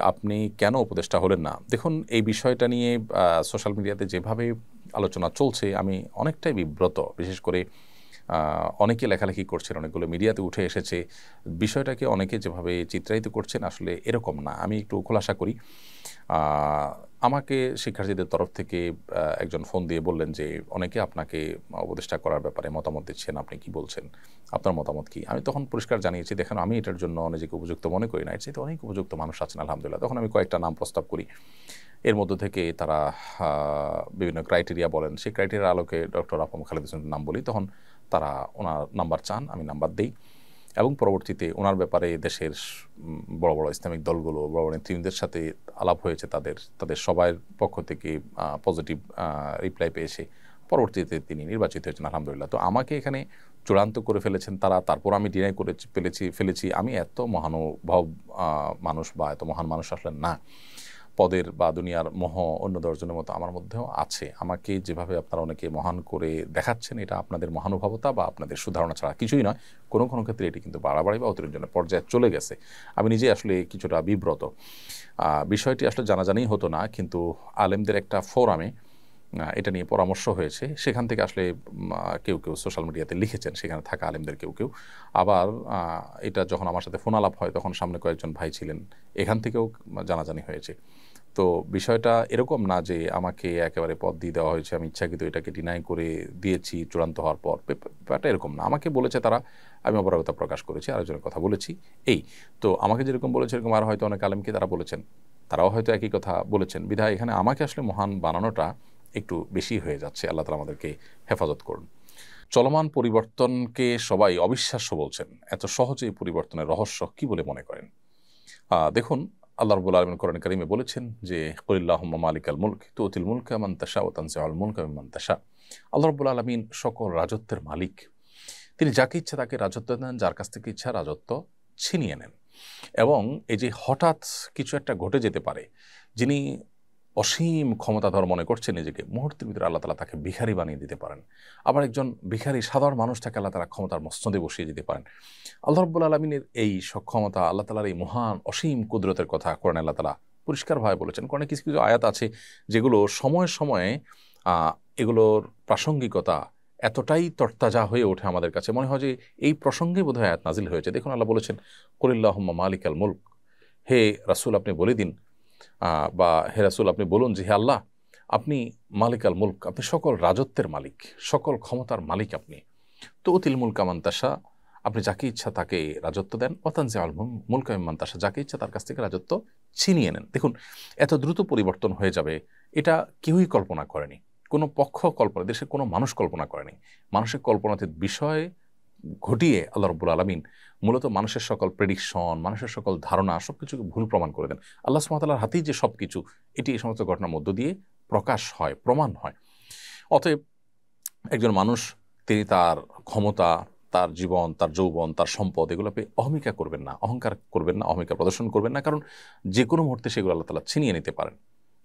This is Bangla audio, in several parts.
আপনি কেন উপদেষ্টা হলেন না? দেখুন এই বিষয়টা নিয়ে সোশ্যাল মিডিয়াতে যেভাবে আলোচনা চলছে আমি অনেকটাই বিব্রত। বিশেষ করে অনেকে লেখালেখি করছেন, অনেকগুলো মিডিয়াতে উঠে এসেছে। বিষয়টাকে অনেকে যেভাবে চিত্রায়িত করছেন আসলে এরকম না। আমি একটু খোলাসা করি। আ আমাকে শিক্ষার্থীদের তরফ থেকে একজন ফোন দিয়ে বললেন যে, "অনেকে আপনাকে উপদেষ্টা করার ব্যাপারে মতামত দিচ্ছেন। আপনি কি বলছেন? আপনার মতামত কি?" আমি তখন পরিষ্কার জানিয়েছি, "দেখেন আমি এটার জন্য নিজেকে উপযুক্ত মনে করি না। এর চাইতে অনেক উপযুক্ত মানুষ আছেন আলহামদুলিল্লাহ।" তখন আমি কয়েকটা নাম প্রস্তাব করি। এর মধ্য থেকে তারা আ বিভিন্ন ক্রাইটেরিয়া বলেন। সেই ক্রাইটেরিয়ার আলোকে ডক্টর আফম খালেদ হোসেনের নাম বলি। তখন তারা উনার নাম্বার চান, আমি নাম্বার দেই। এবং পরবর্তীতে উনার ব্যাপারে দেশের বড়, বড় ইসলামিক দলগুলো, বড়, বড় নেতৃবৃন্দের সাথে আলাপ হয়েছে তাদের সবার পক্ষ থেকে পজিটিভ রিপ্লাই পেয়েছে। পরবর্তীতে তিনি নির্বাচিত হয়েছেন আলহামদুলিল্লাহ। তো আমাকে এখানে চূড়ান্ত করে ফেলেছেন তারা। তারপর আমি ডিনাই করে ফেলেছি। আমি এত মহানুভব আ মানুষ বা এত মহান মানুষ আসলে না। পদের বা দুনিয়ার মোহ অন্য ১০ জনের মতো আমার মধ্যেও আছে। আমাকে যেভাবে আপনারা অনেকে মহান করে দেখাচ্ছেন এটা আপনাদের মহানুভবতা বা আপনাদের সুধারণা ছাড়া কিছুই নয়। কোনো ক্ষেত্রে এটি কিন্তু বাড়াবাড়ি বা অতিরঞ্জনের পর্যায়ে চলে গেছে। আমি নিজেই আসলে কিছুটা বিব্রত। বিষয়টি আসলে জানাজানিই হতো না। কিন্তু আলেমদের একটা ফোরামে এটা নিয়ে পরামর্শ হয়েছে। সেখান থেকে আসলে কেউ সোশ্যাল মিডিয়াতে লিখেছেন, সেখানে থাকা আলেমদের কেউ। আবার এটা যখন আমার সাথে ফোন আলাপ হয় তখন সামনে কয়েকজন ভাই ছিলেন। এখান থেকেও জানাজানি হয়েছে। তো বিষয়টা এরকম না যে আমাকে একেবারে পদ দিয়ে দেওয়া হয়েছে। আমি ইচ্ছাকৃত এটাকে ডিনাই করে দিয়েছি চূড়ান্ত হওয়ার পর। ব্যাপারটা এরকম না। আমাকে বলেছে তারা, আমি অপারগতা প্রকাশ করেছি, আরেকজনের কথা বলেছি। এই। তো আমাকে যেরকম বলেছে এরকম আরো হয়তো অনেক আলেমকে তারা বলেছেন। তারাও হয়তো একই কথা বলেছেন। বিধায় এখানে আমাকে আসলে মহান বানানোটা একটু বেশি হয়ে যাচ্ছে। আল্লাহ তাআলা আমাদেরকে হেফাজত করুন। চলমান পরিবর্তনকে সবাই অবিশ্বাস্য বলছেন। এত সহজে এই পরিবর্তনের রহস্য কি বলে মনে করেন? দেখুন আল্লাহ রাব্বুল আলামিন কোরআনে কারিমে বলেছেন যে, "কুলিল্লাহুম্মা মালিকাল মুলক তুতিল মুলকা মান তাশা ওয়া তানজিউল মুলকা মিম্মান তাশা।" আল্লাহ রাব্বুল আলামিন সকল রাজত্বের মালিক। তিনি যাকে ইচ্ছা তাকে রাজত্ব দেন, যার কাছ থেকে ইচ্ছা রাজত্ব ছিনিয়ে নেন। এবং এই যে হঠাৎ কিছু একটা ঘটে যেতে পারে, যিনি অসীম ক্ষমতাধর মনে করছেন নিজেকে, মুহূর্তের ভিতরে আল্লাহ তাআলা তাকে ভিখারি বানিয়ে দিতে পারেন। আবার একজন ভিখারি সাধারণ মানুষটাকে আল্লাহ তাআলা ক্ষমতার মসনদে বসিয়ে দিতে পারেন। আল্লাহ রাব্বুল আলামিনের এই সক্ষমতা, আল্লাহ তাআলার এই মহান অসীম কুদরতের কথা কোরআনে আল্লাহ তাআলা পরিষ্কারভাবে বলেছেন। কোরআনে কিছু আয়াত আছে যেগুলো সময়ে আ এগুলোর প্রাসঙ্গিকতা এতটাই তরতাজা হয়ে ওঠে আমাদের কাছে। মনে হয় যে এই প্রসঙ্গে বোধহয় আয়াত নাজিল হয়েছে। দেখুন আল্লাহ বলেছেন, "কুলিল্লাহুম্মা মালিকাল মুলক।" হে রাসূল আপনি বলে দিন বা হে রাসূল আপনি বলুন যে, হে আল্লাহ, আপনি মালিকাল মুলক, আপনি সকল রাজত্বের মালিক, সকল ক্ষমতার মালিক আপনি। তুতিল মুলকা মান তাশা, আপনি যাকে ইচ্ছা তাকে রাজত্ব দেন। ওয়া তানজিউল মুলকা মিম্মান তাশা, যাকে ইচ্ছা তার কাছ থেকে রাজত্ব ছিনিয়ে নেন। দেখুন এত দ্রুত পরিবর্তন হয়ে যাবে এটা কেউই কল্পনা করেনি। কোনো পক্ষ কল্পনা, দেশের কোনো মানুষ কল্পনা করেনি। মানুষের কল্পনাতীত বিষয় ঘটিয়ে আল্লাহ রাব্বুল আলামিন মূলত মানুষের সকল প্রেডিকশন, মানুষের সকল ধারণা সবকিছুকে ভুল প্রমাণ করে দেন। আল্লাহ সুবহানাহু ওয়া তাআলার হাতেই যে সবকিছু, এটি এই সমস্ত ঘটনার মধ্য দিয়ে প্রকাশ হয়, প্রমাণ হয়। অতএব একজন মানুষ তিনি তার ক্ষমতা, তার জীবন, তার যৌবন, তার সম্পদ এগুলো পেয়ে অহমিকা করবেন না, অহংকার করবেন না, অহমিকা প্রদর্শন করবেন না। কারণ যেকোনো মুহূর্তে সেগুলো আল্লাহ তাআলা ছিনিয়ে নিতে পারেন।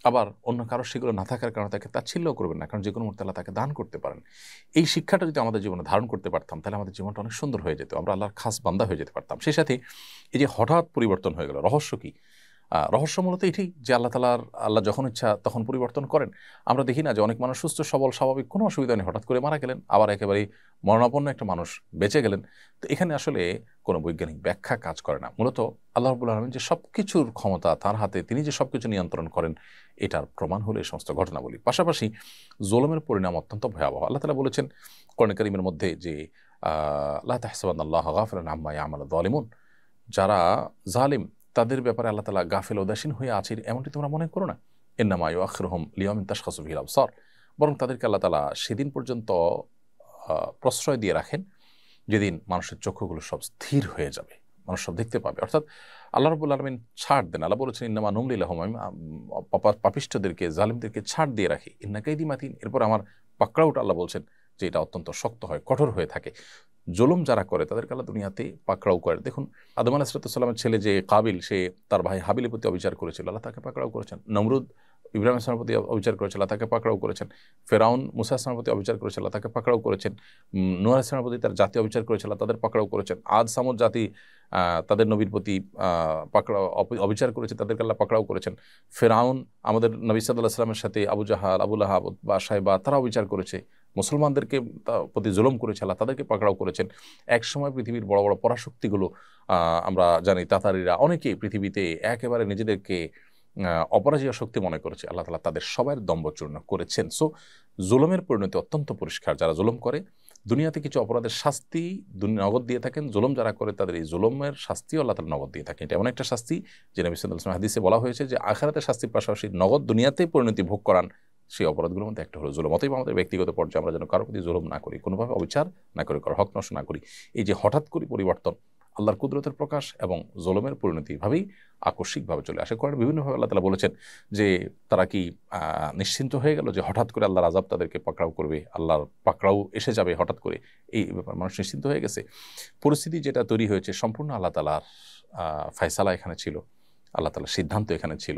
আবার অন্য কারো সেগুলো না থাকার কারণে তাকে তাচ্ছিল্যও করবেন না। কারণ যেকোনো মুহূর্তে আল্লাহ তাকে দান করতে পারেন। এই শিক্ষাটা যদি আমাদের জীবনে ধারণ করতে পারতাম তাহলে আমাদের জীবনটা অনেক সুন্দর হয়ে যেত। আমরা আল্লাহর খাস বান্দা হয়ে যেতে পারতাম। সেই সাথে এই যে হঠাৎ পরিবর্তন হয়ে গেল, রহস্য কি? রহস্য মূলত এটাই যে আল্লাহ যখন ইচ্ছা তখন পরিবর্তন করেন। আমরা দেখি না যে অনেক মানুষ সুস্থ সবল স্বাভাবিক কোনো অসুবিধা নেই, হঠাৎ করে মারা গেলেন। আবার একেবারেই মরণাপন্ন একটা মানুষ বেঁচে গেলেন। তো এখানে আসলে কোনো বৈজ্ঞানিক ব্যাখ্যা কাজ করে না। মূলত আল্লাহ রাব্বুল আলামিন যে সবকিছুর ক্ষমতা তার হাতে, তিনি যে সবকিছু নিয়ন্ত্রণ করেন এটার প্রমাণ হলো এই সমস্ত ঘটনাবলী। পাশাপাশি জুলুমের পরিণাম অত্যন্ত ভয়াবহ। আল্লাহ তাআলা বলেছেন কোরআনে কারীমের মধ্যে যে লা তাহসাবান্নাল্লাহা গাফিলান আম্মা ইয়ামালু যালিমুন, যারা জালিম তাদের ব্যাপারে আল্লাহ তাআলা গাফিল উদাসীন হয়ে আছে এমনটি তোমরা মনে করো না। ইন্নামা ইউআখিরুহুম লিয়াউমিন তাশখাসু ফিহিল আবসার, বরং তাদেরকে আল্লাহ তাআলা সেদিন পর্যন্ত প্রশ্রয় দিয়ে রাখেন যেদিন মানুষের চক্ষুগুলো সব স্থির হয়ে যাবে, মানুষ সব দেখতে পাবে। অর্থাৎ আল্লাহ রাব্বুল আলামিন ছাড় দেন। আল্লাহ বলেছেন ইন্নামা নুমলি লাহুম, আমি পাপিষ্ঠদেরকে জালিমদেরকে ছাড় দিয়ে রাখি। ইন্না কাইদি মাতিন, এরপর আমার পাকড়াওটা আল্লাহ বলছেন যে এটা অত্যন্ত শক্ত হয়, কঠোর হয়ে থাকে। জুলুম যারা করে তাদেরকে আল্লাহ দুনিয়াতে পাকড়াও করে। দেখুন আদম আলাইহিস সালামের ছেলে যে কাবিল, সে তার ভাই হাবিলের প্রতি অবিচার করেছিল, আল্লাহ তাকে পাকড়াও করেছেন। নমরুদ ইব্রাহিম ইসলামের প্রতি অবিচার করেছে, আল্লাহ তাকে পাকড়াও করেছেন। ফেরাউন মুসা ইসলামের প্রতি অবিচার করেছে, আল্লাহ তাকে পাকড়াও করেছেন। নূহ ইসলামের প্রতি তার জাতি অবিচার করেছে, আল্লাহ তাদের পাকড়াও করেছেন। আদ সামুদ জাতি তাদের নবীর প্রতি পাকড়াও অবিচার করেছে, তাদেরকে আল্লাহ পাকড়াও করেছেন। ফেরাউন আমাদের নবী সাল্লাল্লাহু আলাইহি ওয়াসাল্লামের সাথে আবু জাহাল, আবু লাহাব বা সাইবা তারা অবিচার করেছে, মুসলমানদেরকে প্রতি জুলুম করেছে, আল্লাহ তাদেরকে পাকড়াও করেছেন। একসময় পৃথিবীর বড় বড় পরাশক্তিগুলো আমরা জানি তাতারিরা অনেকেই পৃথিবীতে একেবারে নিজেদেরকে অপরাজেয় শক্তি মনে করেছে, আল্লাহ তাআলা তাদের সবার দম্ভচূর্ণ করেছেন। সো জুলুমের পরিণতি অত্যন্ত পরিষ্কার। যারা জুলুম করে দুনিয়াতে কিছু অপরাধের শাস্তি নগদ দিয়ে থাকেন, জুলুম যারা করে তাদের এই জুলুমের শাস্তিও আল্লাহ তাআলা নগদ দিয়ে থাকেন। এটা এমন একটা শাস্তি যে নবী সাল্লাল্লাহু আলাইহি ওয়াসাল্লাম হাদিসে বলা হয়েছে যে আখিরাতের শাস্তির পাশাপাশি নগদ দুনিয়াতেই পরিণতি ভোগ করান সেই অপরাধগুলোর মধ্যে একটা হলো জুলুম। অতএব আমাদের ব্যক্তিগত পর্যায়ে আমরা যেন কারোর প্রতি জুলুম না করি, কোনোভাবে অবিচার না করি, কারো হক নষ্ট না করি। এই যে হঠাৎ করে পরিবর্তন আল্লাহর কুদরতের প্রকাশ এবং জুলুমের পরিণতি ভাবেই আকস্মিকভাবে চলে আসে। কোরআনে বিভিন্নভাবে আল্লাহ তাআলা বলেছেন যে তারা কি নিশ্চিন্ত হয়ে গেল যে হঠাৎ করে আল্লাহর আযাব তাদেরকে পাকড়াও করবে, আল্লাহর পাকড়াও এসে যাবে হঠাৎ করে, এই ব্যাপার মানুষ নিশ্চিন্ত হয়ে গেছে। পরিস্থিতি যেটা তৈরি হয়েছে সম্পূর্ণ আল্লাহ তাআলার ফয়সালা এখানে ছিল, আল্লাহ তাআলার সিদ্ধান্ত এখানে ছিল।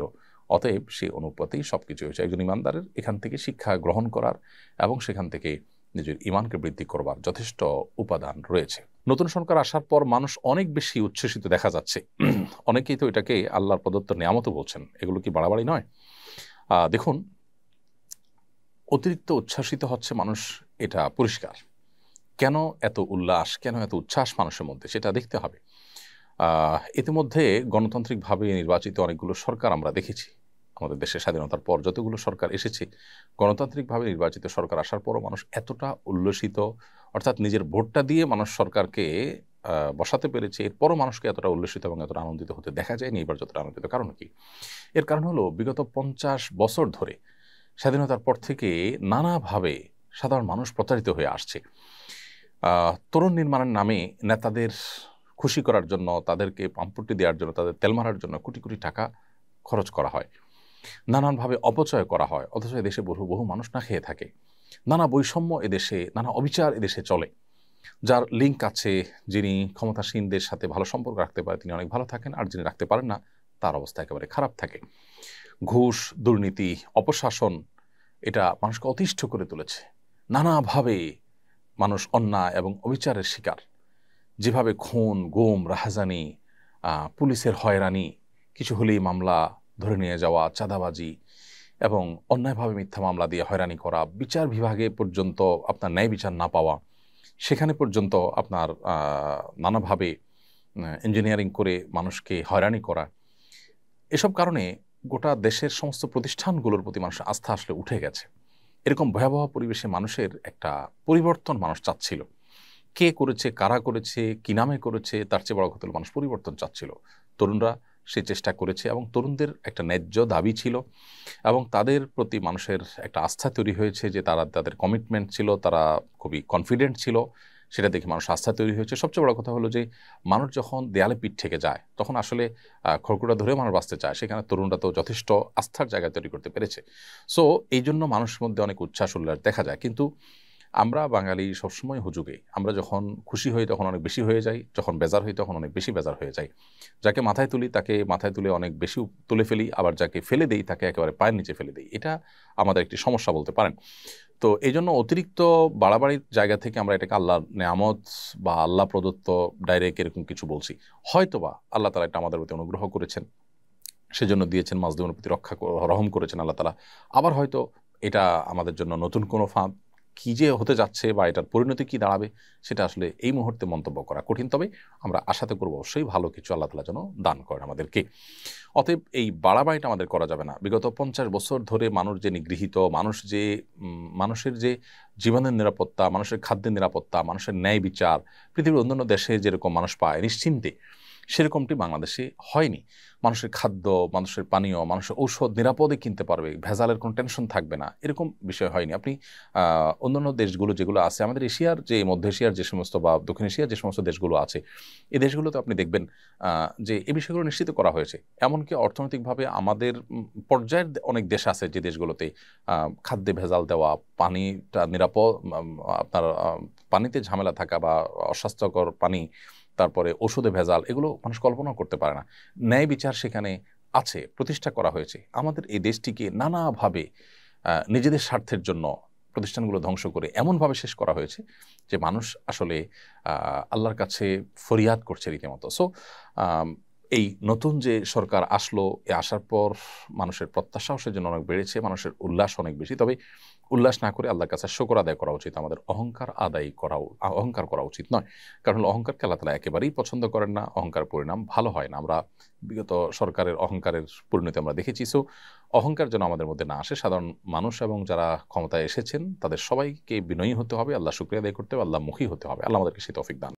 অতএব সেই অনুপাতেই সব কিছু হয়েছে। একজন ইমানদারের এখান থেকে শিক্ষা গ্রহণ করার এবং সেখান থেকে নিজের ইমানকে বৃদ্ধি করবার যথেষ্ট উপাদান রয়েছে। নতুন সরকার আসার পর মানুষ অনেক বেশি উচ্ছ্বসিত দেখা যাচ্ছে। অনেকেই তো এটাকে আল্লাহর প্রদত্ত নিয়ামতও বলছেন। এগুলো কি বাড়াবাড়ি নয়? দেখুন, অতিরিক্ত উচ্ছ্বসিত হচ্ছে মানুষ, এটা পরিষ্কার। কেন এত উল্লাস, কেন এত উচ্ছ্বাস মানুষের মধ্যে, সেটা দেখতে হবে। ইতিমধ্যে গণতান্ত্রিকভাবে নির্বাচিত অনেকগুলো সরকার আমরা দেখেছি। আমাদের দেশের স্বাধীনতার পর যতগুলো সরকার এসেছে, গণতান্ত্রিকভাবে নির্বাচিত সরকার আসার পরও মানুষ এতটা উল্লসিত, অর্থাৎ নিজের ভোটটা দিয়ে মানুষ সরকারকে বসাতে পেরেছে, এরপরও মানুষকে এতটা উল্লসিত এবং এতটা আনন্দিত হতে দেখা যায়নি এবার যতটা আনন্দিত। কারণ কি? এর কারণ হলো বিগত 50 বছর ধরে স্বাধীনতার পর থেকে নানাভাবে সাধারণ মানুষ প্রতারিত হয়ে আসছে। তরুণ নির্মাণের নামে নেতাদের খুশি করার জন্য, তাদেরকে পাম্পটি দেওয়ার জন্য, তাদের তেল মারার জন্য কোটি কোটি টাকা খরচ করা হয়, নানানভাবে অপচয় করা হয়। অথচ এদেশে বহু বহু মানুষ না খেয়ে থাকে। নানা বৈষম্য এদেশে, নানা অবিচার এদেশে চলে। যার লিঙ্ক আছে, যিনি ক্ষমতাসীনদের সাথে ভালো সম্পর্ক রাখতে পারে তিনি অনেক ভালো থাকেন, আর যিনি রাখতে পারেন না তার অবস্থা একেবারে খারাপ থাকে। ঘুষ, দুর্নীতি, অপশাসন এটা মানুষকে অতিষ্ঠ করে তুলেছে। নানাভাবে মানুষ অন্যায় এবং অবিচারের শিকার। যেভাবে খুন, গুম, রাহাজানি, পুলিশের হয়রানি, কিছু হলেই মামলা ধরে নিয়ে যাওয়া, চাঁদাবাজি এবং অন্যায়ভাবে মিথ্যা মামলা দিয়ে হয়রানি করা, বিচার বিভাগে পর্যন্ত আপনার ন্যায় বিচার না পাওয়া, সেখানে পর্যন্ত আপনার নানাভাবে ইঞ্জিনিয়ারিং করে মানুষকে হয়রানি করা, এসব কারণে গোটা দেশের সমস্ত প্রতিষ্ঠানগুলোর প্রতি মানুষের আস্থা আসলে উঠে গেছে। এরকম ভয়াবহ পরিবেশে মানুষের একটা পরিবর্তন মানুষ চাচ্ছিল। কে করেছে, কারা করেছে, কি নামে করেছে, তার চেয়ে বড় কথা হলো মানুষ পরিবর্তন চাচ্ছিল। তরুণরা সেই চেষ্টা করেছে এবং তরুণদের একটা ন্যায্য দাবি ছিল এবং তাদের প্রতি মানুষের একটা আস্থা তৈরি হয়েছে যে তাদের কমিটমেন্ট ছিল, তারা খুবই কনফিডেন্ট ছিল, সেটা দেখে মানুষ আস্থা তৈরি হয়েছে। সবচেয়ে বড় কথা হলো যে মানুষ যখন দেয়ালে পিঠ থেকে যায় তখন আসলে খড়কুটা ধরে মানুষ বাঁচতে চায়, সেখানে তরুণরা তো যথেষ্ট আস্থার জায়গা তৈরি করতে পেরেছে। সো এই জন্য মানুষের মধ্যে অনেক উচ্ছ্বাস উল্লাস দেখা যায়। কিন্তু আমরা বাঙালি সবসময় হুজুগে, আমরা যখন খুশি হই তখন অনেক বেশি হয়ে যাই, যখন বেজার হই তখন অনেক বেশি বেজার হয়ে যাই। যাকে মাথায় তুলি তাকে মাথায় তুলে অনেক বেশি তুলে ফেলি, আবার যাকে ফেলে দেই তাকে একেবারে পায়ের নিচে ফেলে দিই। এটা আমাদের একটি সমস্যা বলতে পারেন। তো এই জন্য অতিরিক্ত বাড়াবাড়ির জায়গা থেকে আমরা এটাকে আল্লাহর নেয়ামত বা আল্লাহ প্রদত্ত ডাইরেক্ট এরকম কিছু বলছি। হয়তোবা আল্লাহ তাআলা এটা আমাদের প্রতি অনুগ্রহ করেছেন, সেজন্য দিয়েছেন, মাজলুমের প্রতি রহম করেছেন আল্লাহ তাআলা। আবার হয়তো এটা আমাদের জন্য নতুন কোনো ফাঁদ, কী যে হতে যাচ্ছে বা এটার পরিণতি কী দাঁড়াবে সেটা আসলে এই মুহূর্তে মন্তব্য করা কঠিন। তবে আমরা আশাতে করবো অবশ্যই ভালো কিছু আল্লাহ তাআলা যেন দান করেন আমাদেরকে। অতএব এই বাড়াবাড়িটা আমাদের করা যাবে না। বিগত 50 বছর ধরে মানুষ যে নিগৃহীত, মানুষের যে জীবনের নিরাপত্তা, মানুষের খাদ্যের নিরাপত্তা, মানুষের ন্যায় বিচার পৃথিবীর অন্যান্য দেশে যেরকম মানুষ পায় নিশ্চিন্তে, সেরকমটি বাংলাদেশে হয়নি। মানুষের খাদ্য, মানুষের পানীয়, মানুষের ঔষধ নিরাপদে কিনতে পারবে, ভেজালের কোনো টেনশন থাকবে না, এরকম বিষয় হয়নি। আপনি অন্যান্য দেশগুলো যেগুলো আছে, আমাদের এশিয়ার যে মধ্য এশিয়ার যে সমস্ত বা দক্ষিণ এশিয়ার যে সমস্ত দেশগুলো আছে, এই দেশগুলোতে আপনি দেখবেন যে এই বিষয়গুলো নিশ্চিত করা হয়েছে। এমনকি অর্থনৈতিকভাবে আমাদের পর্যায়ের অনেক দেশ আছে যে দেশগুলোতে খাদ্যে ভেজাল দেওয়া, পানিটা নিরাপদ, আপনার পানিতে ঝামেলা থাকা বা অস্বাস্থ্যকর পানি, তারপরে ওষুধে ভেজাল, এগুলো মানুষ কল্পনাও করতে পারে না। ন্যায় বিচার সেখানে আছে, প্রতিষ্ঠা করা হয়েছে, আমাদের এই দেশটিকে নানাভাবে নিজেদের স্বার্থের জন্য প্রতিষ্ঠানগুলো ধ্বংস করে এমনভাবে শেষ করা হয়েছে যে মানুষ আসলে আল্লাহর কাছে ফরিয়াদ করছে রীতিমতো। সো এই নতুন যে সরকার আসলো, এ আসার পর মানুষের প্রত্যাশাও সেজন্য অনেক বেড়েছে, মানুষের উল্লাস অনেক বেশি। তবে উল্লাস না করে আল্লাহর কাছে শুকর আদায় করা উচিত। আমাদের অহংকার করা উচিত নয়। কারণ অহংকারকে আল্লাহ তাআলা একেবারেই পছন্দ করেন না। অহংকার পরিণাম ভালো হয় না। আমরা বিগত সরকারের অহংকারের পরিণতি আমরা দেখেছি। সো অহংকার যেন আমাদের মধ্যে না আসে। সাধারণ মানুষ এবং যারা ক্ষমতায় এসেছেন তাদের সবাইকে বিনয়ী হতে হবে, আল্লাহ শুকরিয়া আদায় করতে হবে, আল্লাহমুখী হতে হবে। আল্লাহ আমাদেরকে সেই তৌফিক দান